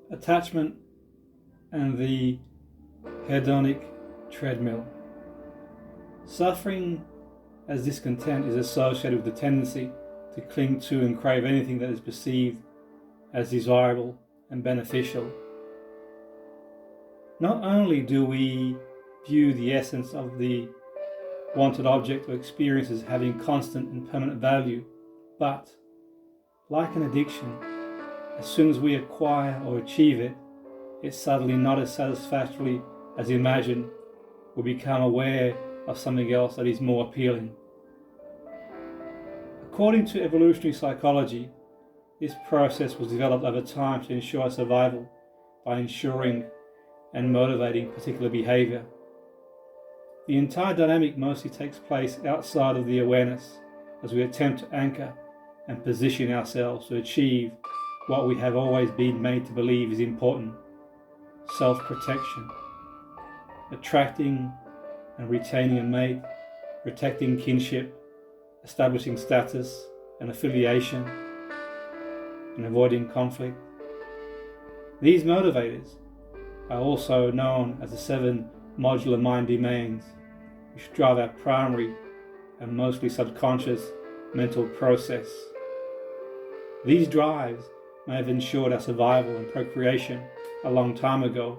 Attachment and the Hedonic Treadmill. Suffering as discontent is associated with the tendency to cling to and crave anything that is perceived as desirable and beneficial. Not only do we view the essence of the wanted object or experience as having constant and permanent value, but, like an addiction, as soon as we acquire or achieve it, it's suddenly not as satisfactory as imagined. We become aware of something else that is more appealing. According to evolutionary psychology, this process was developed over time to ensure survival by ensuring and motivating particular behavior. The entire dynamic mostly takes place outside of the awareness as we attempt to anchor and position ourselves to achieve what we have always been made to believe is important: self-protection, attracting and retaining a mate, protecting kinship, establishing status and affiliation, and avoiding conflict. These motivators are also known as the 7 modular mind domains, which drive our primary and mostly subconscious mental process. These drives may have ensured our survival and procreation a long time ago,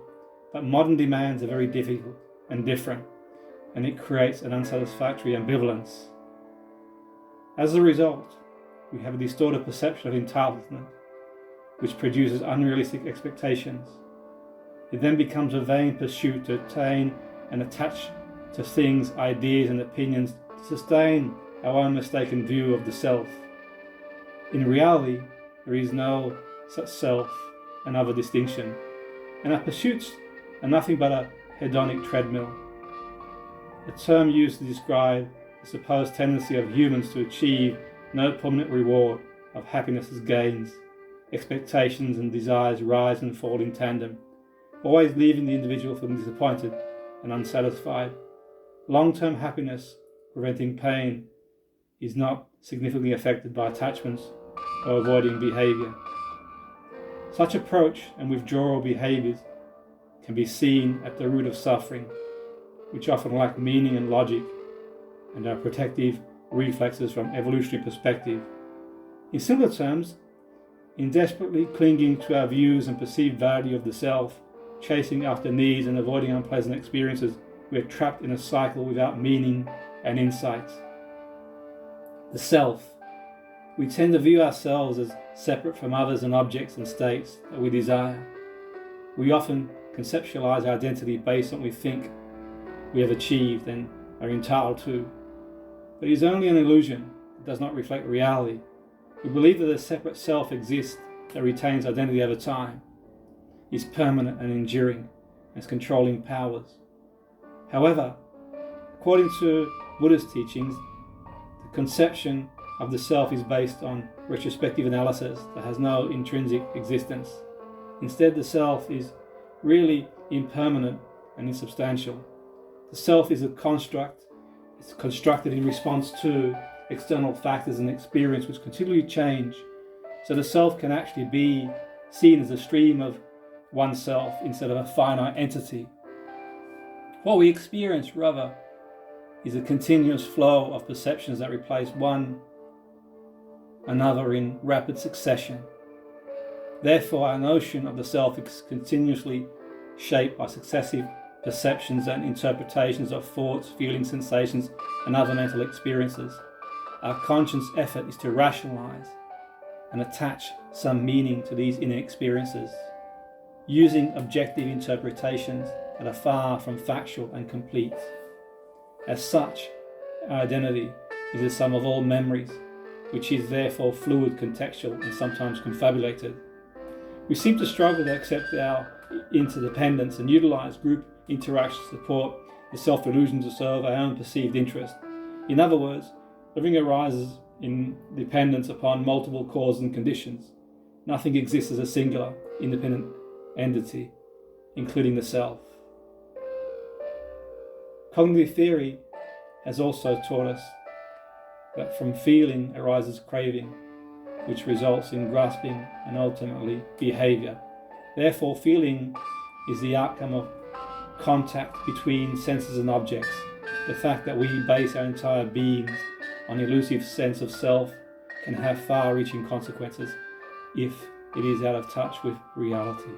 but modern demands are very difficult and different, and it creates an unsatisfactory ambivalence. As a result, we have a distorted perception of entitlement, which produces unrealistic expectations. It then becomes a vain pursuit to attain and attach to things, ideas, and opinions to sustain our own mistaken view of the self. In reality, there is no such self and other distinction, and our pursuits are nothing but a hedonic treadmill, a term used to describe the supposed tendency of humans to achieve no permanent reward of happiness as gains. Expectations and desires rise and fall in tandem, always leaving the individual feeling disappointed and unsatisfied. Long-term happiness, preventing pain, is not significantly affected by attachments or avoiding behavior. Such approach and withdrawal behaviors can be seen at the root of suffering, which often lack meaning and logic, and are protective reflexes from evolutionary perspective. In simpler terms, in desperately clinging to our views and perceived value of the self, chasing after needs and avoiding unpleasant experiences, we are trapped in a cycle without meaning and insight. The self. We tend to view ourselves as separate from others and objects and states that we desire. We often conceptualize our identity based on what we think we have achieved and are entitled to. But it is only an illusion. It does not reflect reality. We believe that a separate self exists that retains identity over time, is permanent and enduring, and has controlling powers. However, according to Buddhist teachings, the conception of the self is based on retrospective analysis that has no intrinsic existence. Instead, the self is really impermanent and insubstantial. The self is a construct. It's constructed in response to external factors and experience which continually change. So the self can actually be seen as a stream of oneself instead of a finite entity. What we experience, rather, is a continuous flow of perceptions that replace one another in rapid succession. Therefore, our notion of the self is continuously shaped by successive perceptions and interpretations of thoughts, feelings, sensations, and other mental experiences. Our conscious effort is to rationalize and attach some meaning to these inner experiences, using objective interpretations that are far from factual and complete. As such, our identity is the sum of all memories, which is therefore fluid, contextual, and sometimes confabulated. We seem to struggle to accept our interdependence and utilize group interaction to support the self-delusion to serve our own perceived interest. In other words, living arises in dependence upon multiple causes and conditions. Nothing exists as a singular, independent entity, including the self. Cognitive theory has also taught us that from feeling arises craving, which results in grasping and ultimately behavior, Therefore, feeling is the outcome of contact between senses and objects. The fact that we base our entire beings on elusive sense of self can have far-reaching consequences if it is out of touch with reality.